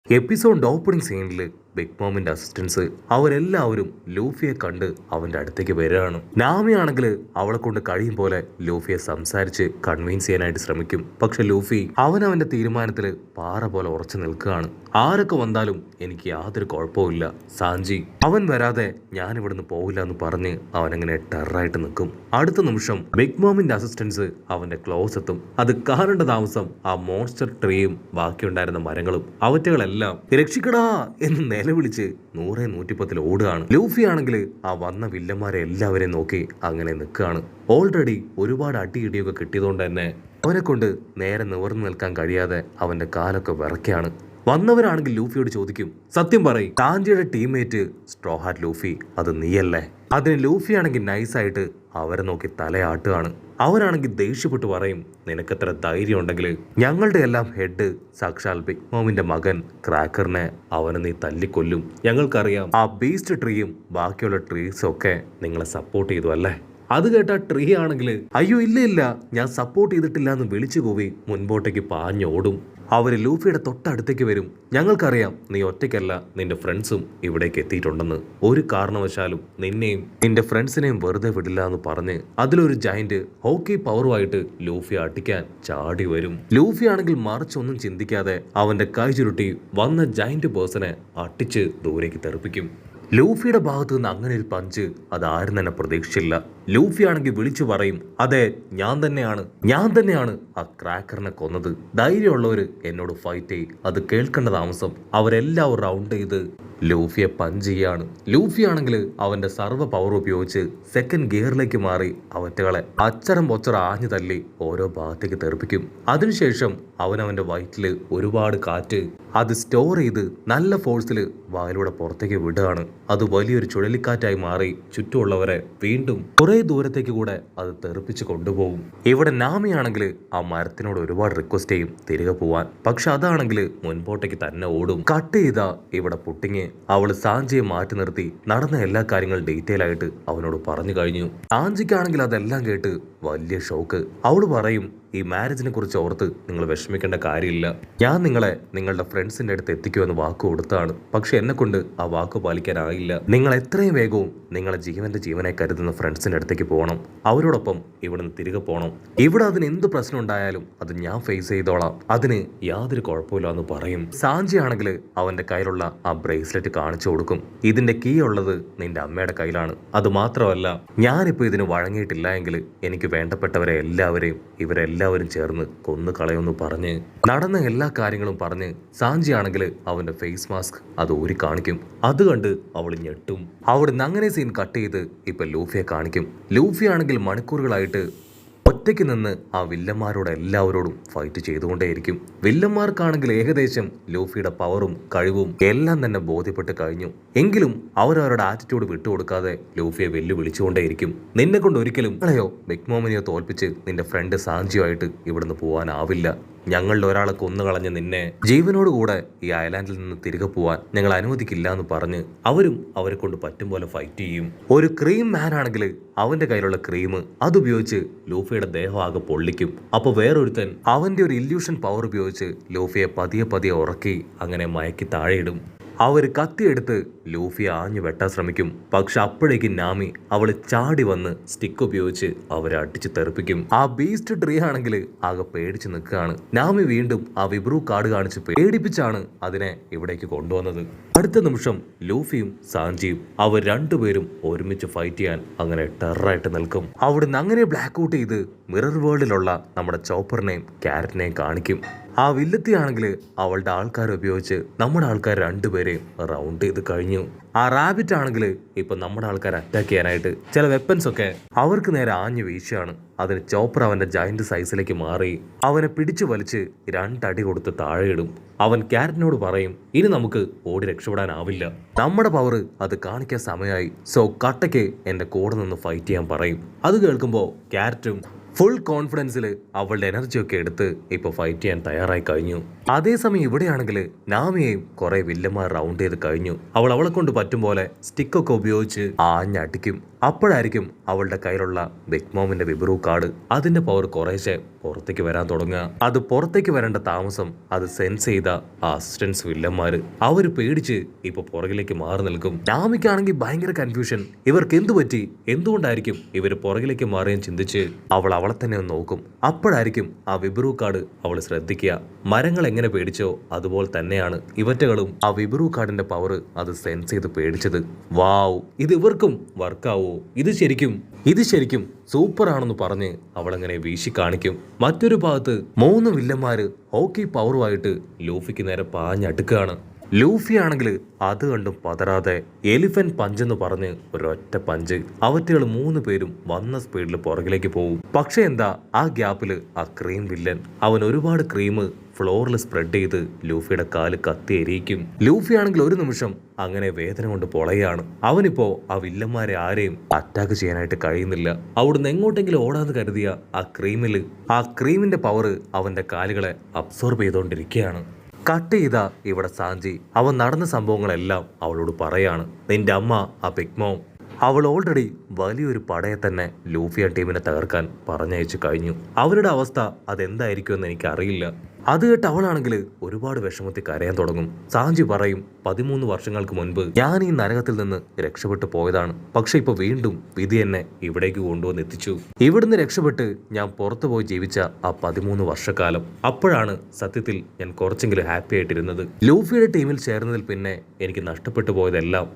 എപ്പിസോഡിന്റെ opening സീനിൽ big മോമിന്റെ assistance അവരെല്ലാവരും ലൂഫിയെ കണ്ട് അവന്റെ അടുത്തേക്ക് വരികയാണ്. നാമിയാണെങ്കിൽ അവളെ കൊണ്ട് കഴിയും പോലെ ലൂഫിയെ സംസാരിച്ച് കൺവിൻസ് ചെയ്യാനായിട്ട് ശ്രമിക്കും. പക്ഷെ ലൂഫി അവന്റെ തീരുമാനത്തിൽ പാറ പോലെ ഉറച്ചു നിൽക്കുകയാണ്. ആരൊക്കെ വന്നാലും എനിക്ക് യാതൊരു കുഴപ്പമില്ല സാഞ്ചി, അവൻ വരാതെ ഞാൻ ഇവിടുന്ന് പോകില്ല എന്ന് പറഞ്ഞ് അവനങ്ങനെ ടെററായിട്ട് നിൽക്കും. അടുത്ത നിമിഷം ബിഗ് മോമിന്റെ അസിസ്റ്റൻസ് അവന്റെ ക്ലോസ് എത്തും. അത് കാണേണ്ട താമസം ആ മോൺസ്റ്റർ ട്രീയും ബാക്കിയുണ്ടായിരുന്ന മരങ്ങളും അവറ്റകളെല്ലാം രക്ഷിക്കടാ എന്ന് നിലവിളിച്ച് 100-110 ഓടുകയാണ്. ലൂഫി ആണെങ്കിൽ ആ വന്ന വില്ലന്മാരെ എല്ലാവരെയും നോക്കി അങ്ങനെ നിൽക്കുകയാണ്. ഓൾറെഡി ഒരുപാട് അടിയിടിയൊക്കെ കിട്ടിയതുകൊണ്ട് തന്നെ അവനെ കൊണ്ട് നേരെ നിവർന്നു നിൽക്കാൻ കഴിയാതെ അവന്റെ കാലൊക്കെ വിറയ്ക്കാണ്. വന്നവരാണെങ്കിൽ ലൂഫിയോട് ചോദിക്കും, സത്യം പറയും, താഞ്ചിയുടെ ടീംമേറ്റ് സ്ട്രോ ഹാറ്റ് ലൂഫി അത് നീയല്ലേ? അതിന് ലൂഫി ആണെങ്കിൽ നൈസായിട്ട് അവരെ നോക്കി തലയാട്ടുകയാണ്. അവരാണെങ്കിൽ ദേഷ്യപ്പെട്ട് പറയും, നിനക്കെത്ര ധൈര്യം ഉണ്ടെങ്കിൽ ഞങ്ങളുടെ എല്ലാം ഹെഡ് സാക്ഷാൽ ബിഗ് മോമിന്റെ മകൻ ക്രാക്കറിനെ അവനെ നീ തല്ലിക്കൊല്ലും. ഞങ്ങൾക്കറിയാം ആ ബീസ്റ്റ് ട്രീയും ബാക്കിയുള്ള ട്രീസും ഒക്കെ നിങ്ങളെ സപ്പോർട്ട് ചെയ്തു അല്ലേ? അത് കേട്ട ട്രീ ആണെങ്കിൽ അയ്യോ ഇല്ല ഞാൻ സപ്പോർട്ട് ചെയ്തിട്ടില്ല എന്ന് വിളിച്ചു കൂവി മുൻപോട്ടേക്ക് പാഞ്ഞോടും. അവർ ലൂഫിയുടെ തൊട്ടടുത്തേക്ക് വരും. ഞങ്ങൾക്കറിയാം നീ ഒറ്റയ്ക്കല്ല, നിന്റെ ഫ്രണ്ട്സും ഇവിടേക്ക് എത്തിയിട്ടുണ്ടെന്ന്. ഒരു കാരണവശാലും നിന്നെയും നിന്റെ ഫ്രണ്ട്സിനെയും വെറുതെ വിടില്ല എന്ന് പറഞ്ഞ് അതിലൊരു ജയന്റ് ഹോക്കി പവറുമായിട്ട് ലൂഫി അടിക്കാൻ ചാടി വരും. ലൂഫി ആണെങ്കിൽ മറിച്ചൊന്നും ചിന്തിക്കാതെ അവന്റെ കൈ ചുരുട്ടി വന്ന ജയന്റ് പേഴ്സണെ അട്ടിച്ച് ദൂരേക്ക് തെറിപ്പിക്കും. ലൂഫിയുടെ ഭാഗത്തു നിന്ന് അങ്ങനെ ഒരു പഞ്ച് അത് ആരും തന്നെ പ്രതീക്ഷിച്ചില്ല. ലൂഫി ആണെങ്കിൽ വിളിച്ചു പറയും, അതെ ഞാൻ തന്നെയാണ് ആ ക്രാക്കറിനെ കൊന്നത്. ധൈര്യമുള്ളവര് എന്നോട് ഫൈറ്റ് ചെയ്യും. അത് കേൾക്കേണ്ട താമസം അവരെല്ലാവരും റൗണ്ട് ചെയ്ത് ലൂഫിയെ പഞ്ച് ചെയ്യാണ്. ലൂഫി ആണെങ്കിൽ അവന്റെ സർവ്വ പവർ ഉപയോഗിച്ച് സെക്കൻഡ് ഗിയറിലേക്ക് മാറി അവറ്റകളെ അച്ചരം പൊച്ചറ ആഞ്ഞു തല്ലി ഓരോ ഭാഗത്തേക്ക് തെറിപ്പിക്കും. അതിനുശേഷം അവന്റെ വയറ്റില് ഒരുപാട് കാറ്റ് അത് സ്റ്റോർ ചെയ്ത് നല്ല ഫോഴ്സിൽ വായിലൂടെ പുറത്തേക്ക് വിടുകയാണ്. അത് വലിയൊരു ചുഴലിക്കാറ്റായി മാറി ചുറ്റുമുള്ളവരെ വീണ്ടും കുറെ ദൂരത്തേക്ക് കൂടെ അത് തെറിപ്പിച്ച് കൊണ്ടുപോകും. ഇവിടെ നാമിയാണെങ്കിൽ ആ മരത്തിനോട് ഒരുപാട് റിക്വസ്റ്റ് ചെയ്യും തിരികെ പോവാൻ. പക്ഷെ അതാണെങ്കിൽ മുൻപോട്ടേക്ക് തന്നെ ഓടും. കട്ട് ചെയ്ത ഇവിടെ പുട്ടിങ് അവള് സാഞ്ചിയെ മാറ്റി നിർത്തി നടന്ന എല്ലാ കാര്യങ്ങളും ഡീറ്റെയിൽ ആയിട്ട് അവനോട് പറഞ്ഞു കഴിഞ്ഞു. സാഞ്ചിക്കാണെങ്കിൽ അതെല്ലാം കേട്ട് വലിയ ഷോക്ക്. അവള് പറയും, ഈ മാരേജിനെ കുറിച്ച് ഓർത്ത് നിങ്ങൾ വിഷമിക്കേണ്ട കാര്യമില്ല. ഞാൻ നിങ്ങളെ നിങ്ങളുടെ ഫ്രണ്ട്സിന്റെ അടുത്ത് എത്തിക്കുമെന്ന് വാക്ക് കൊടുത്താണ്. പക്ഷെ എന്നെ കൊണ്ട് ആ വാക്ക് പാലിക്കാനായില്ല. നിങ്ങൾ എത്രയും വേഗവും നിങ്ങളെ ജീവനെ കരുതുന്ന ഫ്രണ്ട്സിന്റെ അടുത്തേക്ക് പോകണം. അവരോടൊപ്പം ഇവിടുന്ന് തിരികെ പോകണം. ഇവിടെ അതിന് എന്ത് പ്രശ്നം ഉണ്ടായാലും അത് ഞാൻ ഫേസ് ചെയ്തോളാം. അതിന് യാതൊരു കുഴപ്പമില്ല എന്ന് പറയും. സാഞ്ചി ആണെങ്കിൽ അവന്റെ കയ്യിലുള്ള ആ ബ്രേസ്ലെറ്റ് കാണിച്ചു കൊടുക്കും. ഇതിന്റെ കീ ഉള്ളത് നിന്റെ അമ്മയുടെ കയ്യിലാണ്. അത് മാത്രമല്ല, ഞാനിപ്പോ ഇതിന് വഴങ്ങിയിട്ടില്ല എങ്കിൽ എനിക്ക് വേണ്ടപ്പെട്ടവരെ എല്ലാവരെയും ഇവരെല്ലാവരും ചേർന്ന് കൊന്നു കളയുമെന്ന് പറഞ്ഞ് നടന്ന എല്ലാ കാര്യങ്ങളും പറഞ്ഞ് സാഞ്ചി ആണെങ്കിൽ അവന്റെ ഫേസ് മാസ്ക് അത് ഊരി കാണിക്കും. അത് കണ്ട് അവൾ ഞെട്ടും. അവിടുന്ന് അങ്ങനെ സീൻ കട്ട് ചെയ്ത് ഇപ്പൊ ലൂഫിയെ കാണിക്കും. ലൂഫി ആണെങ്കിൽ മണിക്കൂറുകളായിട്ട് ഒറ്റയ്ക്ക് നിന്ന് ആ വില്ലന്മാരോട് എല്ലാവരോടും ഫൈറ്റ് ചെയ്തുകൊണ്ടേയിരിക്കും. വില്ലന്മാർക്കാണെങ്കിൽ ഏകദേശം ലൂഫിയുടെ പവറും കഴിവും എല്ലാം തന്നെ ബോധ്യപ്പെട്ട് കഴിഞ്ഞു. എങ്കിലും അവരവരുടെ ആറ്റിറ്റ്യൂഡ് വിട്ടുകൊടുക്കാതെ ലൂഫിയെ വെല്ലുവിളിച്ചുകൊണ്ടേയിരിക്കും. നിന്നെ കൊണ്ട് ഒരിക്കലും ബിഗ് മോമിനെയോ തോൽപ്പിച്ച് നിന്റെ ഫ്രണ്ട് സാഞ്ചിയുമായിട്ട് ഇവിടുന്ന് പോകാനാവില്ല. ഞങ്ങളുടെ ഒരാളെ കൊന്നുകളഞ്ഞ് നിന്നെ ജീവനോടുകൂടെ ഈ ഐലാൻഡിൽ നിന്ന് തിരികെ പോവാൻ ഞങ്ങൾ അനുവദിക്കില്ല എന്ന് പറഞ്ഞ് അവരും അവരെ കൊണ്ട് പറ്റും പോലെ ഫൈറ്റ് ചെയ്യും. ഒരു ക്രീം മാൻ ആണെങ്കിൽ അവന്റെ കയ്യിലുള്ള ക്രീം അതുപയോഗിച്ച് ലൂഫിയുടെ ദേഹം ആകെ പൊള്ളിക്കും. അപ്പൊ വേറൊരുത്തൻ അവന്റെ ഒരു ഇല്യൂഷൻ പവർ ഉപയോഗിച്ച് ലൂഫിയെ പതിയെ ഉറക്കി അങ്ങനെ മയക്കി താഴെയിടും. അവർ കത്തിയെടുത്ത് ലൂഫിയെ ആഞ്ഞു വെട്ടാൻ ശ്രമിക്കും. പക്ഷെ അപ്പോഴേക്കും നാമി അവള് ചാടി വന്ന് സ്റ്റിക്ക് ഉപയോഗിച്ച് അവരെ അടിച്ച് തെറിപ്പിക്കും. ആ ബീസ്റ്റ് ട്രീ ആണെങ്കിൽ ആകെ പേടിച്ച് നിൽക്കുകയാണ്. നാമി വീണ്ടും ആ വിബ്രു കാർഡ് കാണിച്ച് പേടിപ്പിച്ചാണ് അതിനെ ഇവിടേക്ക് കൊണ്ടുവന്നത്. അടുത്ത നിമിഷം ലൂഫിയും സാഞ്ചിയും അവർ രണ്ടുപേരും ഒരുമിച്ച് ഫൈറ്റ് ചെയ്യാൻ അങ്ങനെ ടെററായിട്ട് നിൽക്കും. അവിടുന്ന് അങ്ങനെ ബ്ലാക്ക് ഔട്ട് ചെയ്ത് മിറർ വേൾഡിലുള്ള നമ്മുടെ ചോപ്പറിനെയും ക്യാരറ്റിനെയും കാണിക്കും. ആ വില്ലത്തിയാണെങ്കിൽ അവളുടെ ആൾക്കാരെ ഉപയോഗിച്ച് നമ്മുടെ ആൾക്കാർ രണ്ടുപേരെയും റൗണ്ട് ചെയ്ത് കഴിഞ്ഞു. ആ റാബിറ്റ് ആണെങ്കിൽ ഇപ്പൊ നമ്മുടെ ആൾക്കാരെ അറ്റാക്ക് ചെയ്യാനായിട്ട് ചില വെപ്പൻസ് ഒക്കെ അവർക്ക് നേരെ ആഞ്ഞു വീശുകയാണ്. അതിന് ചോപ്പർ അവന്റെ ജയന്റ് സൈസിലേക്ക് മാറി അവനെ പിടിച്ചു വലിച്ച് 2 അടി കൊടുത്ത് താഴെയിടും. അവൻ ക്യാരറ്റിനോട് പറയും, ഇനി നമുക്ക് ഓടി രക്ഷപ്പെടാനാവില്ല, നമ്മുടെ പവർ അത് കാണിക്കാൻ സമയമായി. സോ കട്ടയ്ക്ക് എന്റെ കൂടെ നിന്ന് ഫൈറ്റ് ചെയ്യാൻ പറയും. അത് കേൾക്കുമ്പോൾ ക്യാരറ്റും ഫുൾ കോൺഫിഡൻസിൽ അവളുടെ എനർജി ഒക്കെ എടുത്ത് ഇപ്പൊ ഫൈറ്റ് ചെയ്യാൻ തയ്യാറായി കഴിഞ്ഞു. അതേസമയം ഇവിടെയാണെങ്കിൽ നാമിയെയും കുറെ വില്ലന്മാർ റൗണ്ട് ചെയ്ത് കഴിഞ്ഞു. അവളെ കൊണ്ട് പറ്റും പോലെ സ്റ്റിക്കൊക്കെ ഉപയോഗിച്ച് ആഞ്ഞടിക്കും. അപ്പോഴായിരിക്കും അവളുടെ കയ്യിലുള്ള ബിഗ് മോമിന്റെ വിബ്രു കാർഡ് അതിന്റെ പവർ കുറേശ്ശെ പുറത്തേക്ക് വരാൻ തുടങ്ങുക. അത് പുറത്തേക്ക് വരേണ്ട താമസം അത് സെൻസ് ചെയ്ത ആ അസിസ്റ്റൻസ് വില്ലന്മാര് അവര് പേടിച്ച് ഇപ്പൊ പുറകിലേക്ക് മാറി നിൽക്കും. നാമിക്കാണെങ്കിൽ ഭയങ്കര കൺഫ്യൂഷൻ. ഇവർക്ക് എന്തു പറ്റി, എന്തുകൊണ്ടായിരിക്കും ഇവര് പുറകിലേക്ക് മാറിയെന്ന് ചിന്തിച്ച് അവളെ തന്നെ ഒന്ന് നോക്കും. അപ്പോഴായിരിക്കും ആ വിബ്രു കാർഡ് അവൾ ശ്രദ്ധിക്കുക. മരങ്ങൾ എങ്ങനെ പേടിച്ചോ അതുപോലെ തന്നെയാണ് ഇവറ്റകളും ആ വിബ്രു കാർഡിന്റെ പവർ അത് സെൻസ് ചെയ്ത് പേടിച്ചത്. വാവ്, ഇത് ഇവർക്കും വർക്കാവോ, ഇത് ശരിക്കും സൂപ്പർ ആണെന്ന് പറഞ്ഞ് അവളങ്ങനെ വീശി കാണിക്കും. മറ്റൊരു ഭാഗത്ത് 3 വില്ലന്മാര് ഹോക്കി പവറുമായിട്ട് ലൂഫിക്ക് നേരെ പാഞ്ഞടുക്കുകയാണ്. ലൂഫി ആണെങ്കിൽ അത് കണ്ടും പതറാതെ എലിഫന്റ് പഞ്ച് എന്ന് പറഞ്ഞ് ഒരൊറ്റ പഞ്ച് അവറ്റകൾ 3 പേരും വന്ന സ്പീഡിൽ പുറകിലേക്ക് പോകും. പക്ഷെ എന്താ, ആ ഗ്യാപ്പിൽ ആ ക്രീം വില്ലൻ അവൻ ഒരുപാട് ക്രീം ഫ്ലോറിൽ സ്പ്രെഡ് ചെയ്ത് ലൂഫിയുടെ കാല് കത്തി എരിയിക്കും. ലൂഫി ആണെങ്കിൽ ഒരു നിമിഷം അങ്ങനെ വേദന കൊണ്ട് പൊളയാണ്. അവനിപ്പോ ആ വില്ലന്മാരെ ആരെയും അറ്റാക്ക് ചെയ്യാനായിട്ട് കഴിയുന്നില്ല. അവിടുന്ന് എങ്ങോട്ടെങ്കിലും ഓടാന്ന് കരുതിയ ആ ക്രീമിന്റെ പവർ അവന്റെ കാലുകളെ അബ്സോർബ് ചെയ്തുകൊണ്ടിരിക്കുകയാണ്. കട്ട് ചെയ്ത ഇവിടെ സാഞ്ചി അവൻ നടന്ന സംഭവങ്ങളെല്ലാം അവളോട് പറയാണ്. നിന്റെ അമ്മ ആ ബിഗ് മോം അവൾ ഓൾറെഡി വലിയൊരു പടയെ തന്നെ ലൂഫിയ ടീമിനെ തകർക്കാൻ പറഞ്ഞയച്ചു കഴിഞ്ഞു. അവരുടെ അവസ്ഥ അതെന്തായിരിക്കുമെന്ന് എനിക്കറിയില്ല. അത് കേട്ട് അവളാണെങ്കിൽ ഒരുപാട് വിഷമത്തിൽ കരയാൻ തുടങ്ങും. സാഞ്ചി പറയും, 13 വർഷങ്ങൾക്ക് മുൻപ് ഞാൻ ഈ നരകത്തിൽ നിന്ന് രക്ഷപ്പെട്ടു പോയതാണ്. പക്ഷെ ഇപ്പൊ വീണ്ടും വിധി എന്നെ ഇവിടേക്ക് കൊണ്ടുവന്ന് എത്തിച്ചു. ഇവിടുന്ന് രക്ഷപ്പെട്ട് ഞാൻ പുറത്തു പോയി ജീവിച്ച ആ 13 വർഷക്കാലം, അപ്പോഴാണ് സത്യത്തിൽ ഞാൻ കുറച്ചെങ്കിലും ഹാപ്പി ആയിട്ടിരുന്നത്. ലൂഫിയുടെ ടീമിൽ ചേർന്നതിൽ പിന്നെ എനിക്ക് നഷ്ടപ്പെട്ടു പോയതെല്ലാം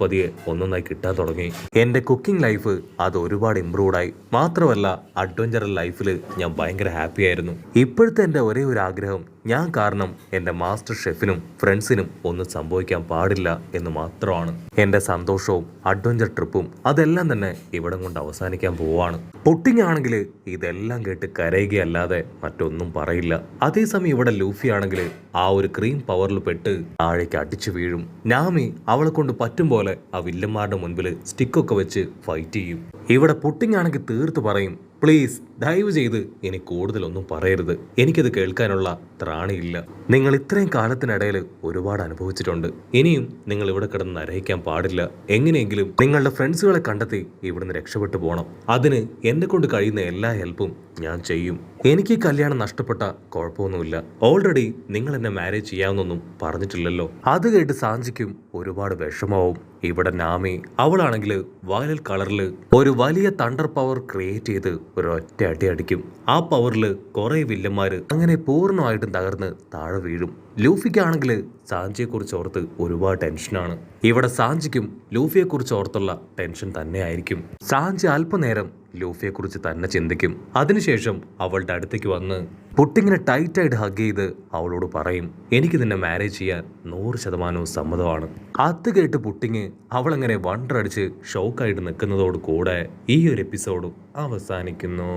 പതിയെ ഒന്നൊന്നായി കിട്ടാൻ തുടങ്ങി. എന്റെ കുക്കിംഗ് ലൈഫ് അത് ഒരുപാട് ഇംപ്രൂവ്ഡ് ആയി. മാത്രമല്ല അഡ്വഞ്ചറൽ ലൈഫിൽ ഞാൻ ഭയങ്കര ഹാപ്പി ആയിരുന്നു. ഇപ്പോഴത്തെ എൻ്റെ ഒരേ ഒരു ആഗ്രഹം, ഞാൻ കാരണം എൻ്റെ മാസ്റ്റർ ഷെഫിനും ഫ്രണ്ട്സിനും ഒന്നും സംഭവിക്കാൻ പാടില്ല എന്ന് മാത്രമാണ്. എൻ്റെ സന്തോഷവും അഡ്വഞ്ചർ ട്രിപ്പും അതെല്ലാം തന്നെ ഇവിടം കൊണ്ട് അവസാനിക്കാൻ പോവാണ്. പുട്ടിങ് ആണെങ്കിൽ ഇതെല്ലാം കേട്ട് കരയുകയല്ലാതെ മറ്റൊന്നും പറയില്ല. അതേസമയം ഇവിടെ ലൂഫി ആണെങ്കിൽ ആ ഒരു ക്രീം പവറിൽ പെട്ട് താഴേക്ക് അടിച്ചു വീഴും. നാമി അവളെ കൊണ്ട് പറ്റും പോലെ ആ വില്ലന്മാരുടെ മുൻപിൽ സ്റ്റിക്കൊക്കെ വെച്ച് ഫൈറ്റ് ചെയ്യും. ഇവിടെ പുട്ടിങ് ആണെങ്കിൽ തീർത്ത് പറയും, പ്ലീസ് ദയവ് ചെയ്ത് ഇനി കൂടുതലൊന്നും പറയരുത്, എനിക്കത് കേൾക്കാനുള്ള ത്രാണിയില്ല. നിങ്ങൾ ഇത്രയും കാലത്തിനിടയിൽ ഒരുപാട് അനുഭവിച്ചിട്ടുണ്ട്. ഇനിയും നിങ്ങൾ ഇവിടെ കിടന്ന് നരഹിക്കാൻ പാടില്ല. എങ്ങനെയെങ്കിലും നിങ്ങളുടെ ഫ്രണ്ട്സുകളെ കണ്ടെത്തി ഇവിടുന്ന് രക്ഷപ്പെട്ടു പോകണം. അതിന് എന്നെ കൊണ്ട് കഴിയുന്ന എല്ലാ ഹെൽപ്പും ഞാൻ ചെയ്യും. എനിക്ക് കല്യാണം നഷ്ടപ്പെട്ട കുഴപ്പമൊന്നുമില്ല. ഓൾറെഡി നിങ്ങൾ എന്നെ മാരേജ് ചെയ്യാമെന്നൊന്നും പറഞ്ഞിട്ടില്ലല്ലോ. അത് കേട്ട് സാഞ്ചിക്കും ഒരുപാട് വിഷമാവും. ഇവിടെ നാമി അവളാണെങ്കിൽ വയലറ്റ് കളറിൽ ഒരു വലിയ തണ്ടർ പവർ ക്രിയേറ്റ് ചെയ്ത് ഒരൊറ്റ അടി അടിക്കും. ആ പവറിൽ കുറെ വില്ലന്മാര് അങ്ങനെ പൂർണ്ണമായിട്ടും തകർന്ന് താഴെ വീഴും. ലൂഫിക്കാണെങ്കിൽ സാഞ്ചിയെ കുറിച്ച് ഓർത്ത് ഒരുപാട് ടെൻഷനാണ്. ഇവിടെ സാഞ്ചിക്കും ലൂഫിയെ കുറിച്ച് ഓർത്തുള്ള ടെൻഷൻ തന്നെ ആയിരിക്കും. സാഞ്ചി അല്പനേരം ലൂഫിയെ കുറിച്ച് തന്നെ ചിന്തിക്കും. അതിനുശേഷം അവളുടെ അടുത്തേക്ക് വന്ന് പുട്ടിങ്ങിനെ ടൈറ്റായിട്ട് ഹഗ് ചെയ്ത് അവളോട് പറയും, എനിക്ക് നിന്നെ മാരേജ് ചെയ്യാൻ 100% സമ്മതമാണ്. അത് കേട്ട് പുട്ടിങ് അവളങ്ങനെ വണ്ടറടിച്ച് ഷോക്കായിട്ട് നിൽക്കുന്നതോട് കൂടെ ഈ ഒരു എപ്പിസോഡും അവസാനിക്കുന്നു.